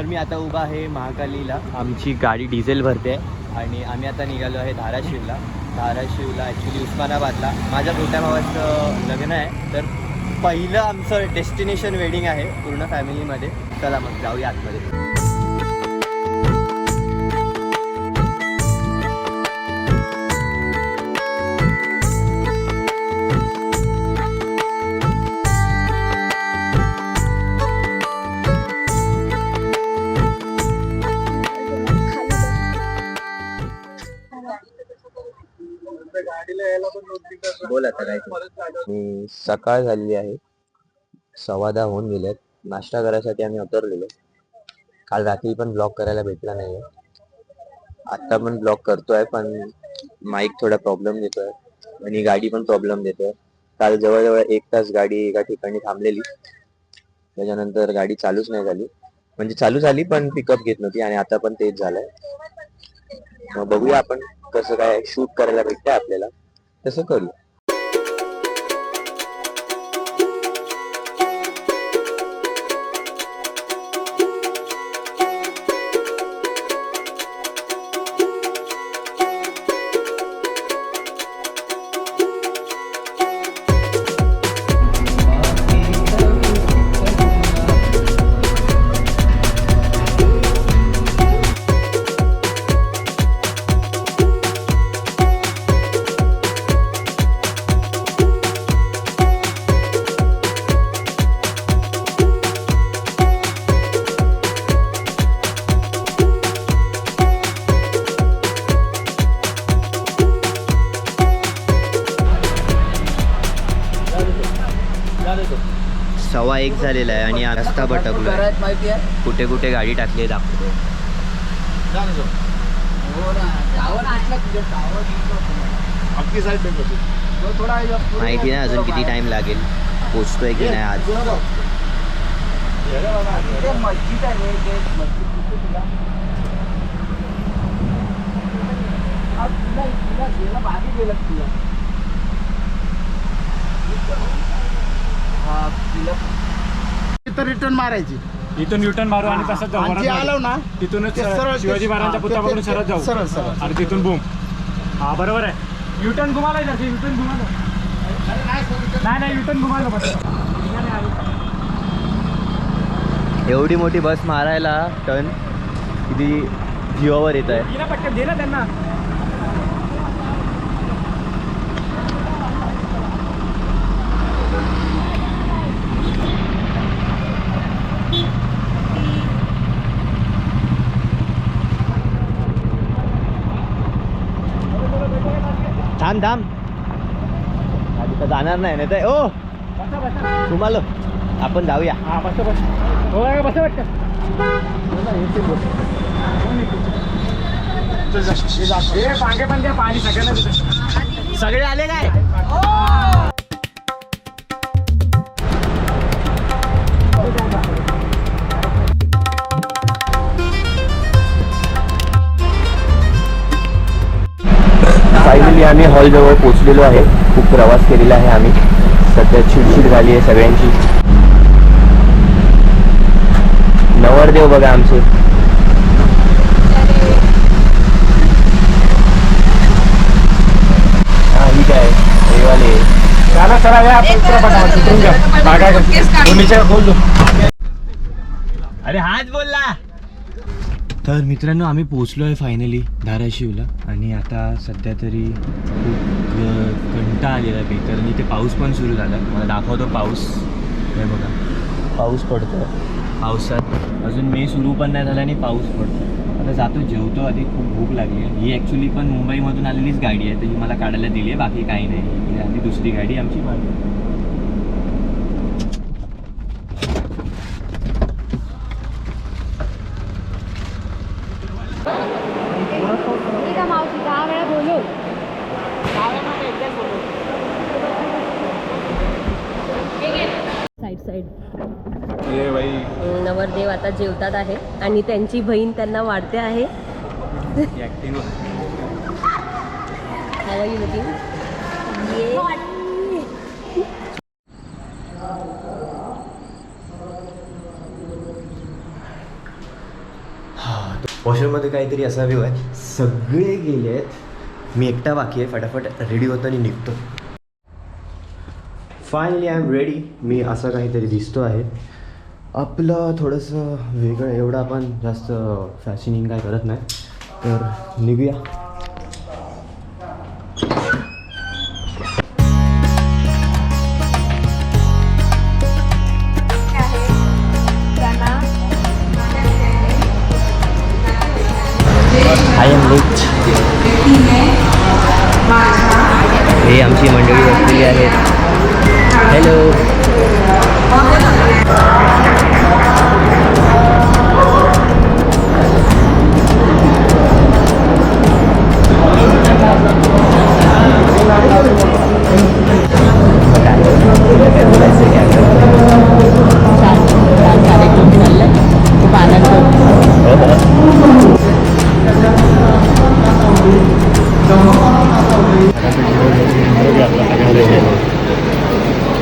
तर मी आता उभा आहे महाकालीला. आमची गाडी डिझेल भरते आणि आम्ही आता निघालो आहे धाराशिवला. ॲक्च्युली उस्मानाबादला माझ्या मोठ्या भावाचं लग्न आहे. तर पहिलं आमचं डेस्टिनेशन वेडिंग आहे पूर्ण फॅमिलीमध्ये. चला मग जाऊया आतमध्ये. बोल आता काय. मी सकाळ झालेली आहे, 10:15 होऊन गेल्यात. नाश्ता करायसाठी आम्ही उतरलेलो. काल रात्री पण ब्लॉग करायला भेटला नाहीये. आता पण ब्लॉग करतोय पण माईक थोडा प्रॉब्लेम देतोय आणि गाडी पण प्रॉब्लेम देतोय. काल जवळजवळ 1 तास गाडी एका ठिकाणी थांबलेली, त्याच्यानंतर गाडी चालूच नाही झाली. म्हणजे चालू झाली पण पिकअप घेत नव्हती आणि आता पण तेच झालंय. मग बघूया आपण कसं काय शूट करायला भेटतंय आपल्याला तसं करू. सव्वा एक झालेला आहे आणि रस्ता भटकलोय. कुठे कुठे गाडी टाकली दाखवतो. माहिती नाही अजून किती टाइम लागेल, पोचतोय की नाही आज. इथं रिटर्न मारायची, इथून युटर्न मारू आणि तसंच जाऊ. आलो ना तिथूनच शिवाजी महाराजांच्या पुतळ्यापासून सरळ जाऊ. सरळ आणि तिथून बूम. हा बरोबर आहे. युटर्न घुमाला युटर्न घुमाला नाही युटर्न घुमाला. एवढी मोठी बस मारायला टर्न किती जीवावर येत आहे. पटकन दे ना त्यांना. थांब थांब, आधी तर जाणार नाही ना ते. ओ तुम्हाला आपण जाऊया. हा बस बस हो बस वाटतं. पांगे पण द्या पाणी सगळ्यांना. सगळे आले काय? फायनली आम्ही हॉलजवळ पोचलेलो आहे. खूप प्रवास केलेला आहे आम्ही. सध्या चिडचिड झाली आहे सगळ्यांची. नवरदेव बघा आमचे. हा ही काय रेवाले. अरे हाच बोलला. तर मित्रांनो आम्ही पोचलो आहे फायनली धाराशिवला आणि आता सध्या तरी खूप कंटाळा आलेला आहे बेकार. आणि इथे पाऊस पण सुरू झाला. मला दाखवतो पाऊस. हे बघा पाऊस पडतो. पावसात अजून मे सुरू पण नाही झाला आणि पाऊस पडतो. आता जातो जेवतो. आधी खूप भूक लागली आहे. ही ॲक्च्युली पण मुंबईमधून आलेलीच गाडी आहे, तर ही मला काढायला दिली आहे, बाकी काही नाही. आणि दुसरी गाडी आमची मारली. नवरदेव आता जेवतात आहे आणि त्यांची बहीण त्यांना वाढते आहे. How are you looking? वॉशरूममध्ये काहीतरी असा व्ह्यू आहे, सगळे गेले आहेत, मी एकटा बाकी आहे. फटाफट रेडी होतो आणि निघतो. Finally I am ready. मी असं काहीतरी दिसतो आहे. आपलं थोडंसं वेगळं, एवढं आपण जास्त फॅशनिंग काय करत नाही, तर निघूया. I am late. हे आमची मंडळी बसलेली आहे. हॅलो.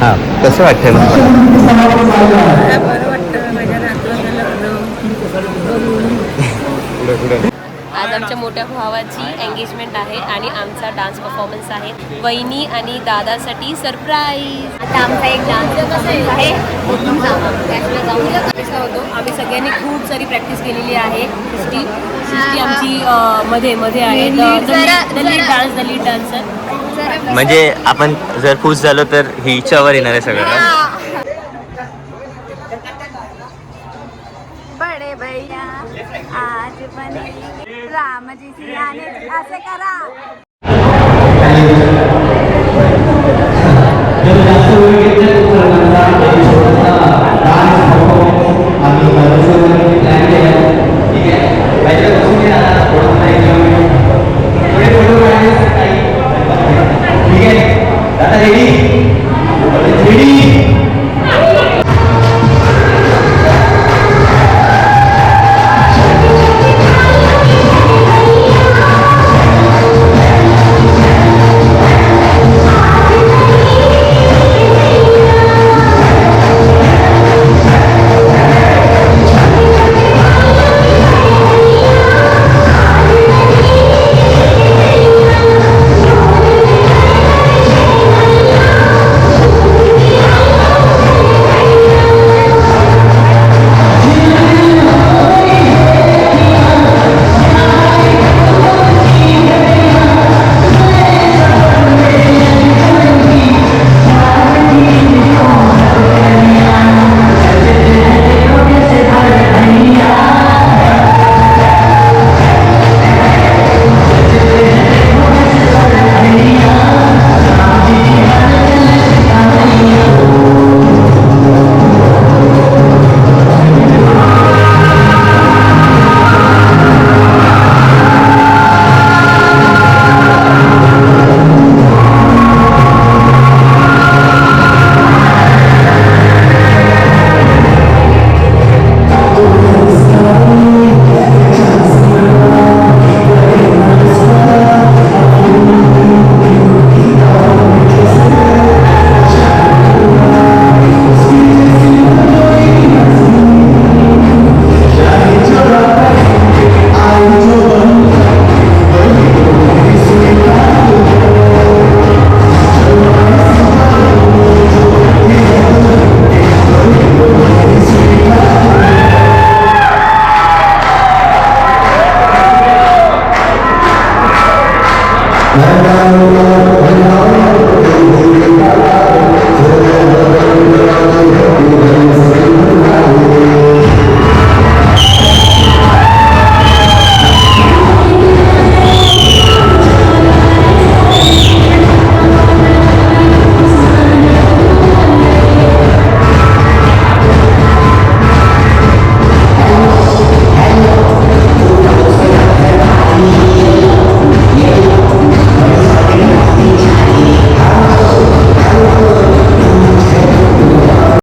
हां, कसं वाटतंय मग? आज आमच्या मोठ्या भावाची एंगेजमेंट आहे आणि आमचा डान्स परफॉर्मन्स आहे. वहिनी आणि दादासाठी सरप्राईज. आता आमचा एक डान्स आहे. कसा होतो, आम्ही सगळ्यांनी खूप सारी प्रॅक्टिस केलेली आहे. सृष्टी आमची मध्ये आहे डान्स, द लीड डान्सर. म्हणजे आपण जर खुश झालो तर ही हिच्यावर येणार आहे सगळं का? बडे भैया आज बने रामजी सियाने असे करा. रेडी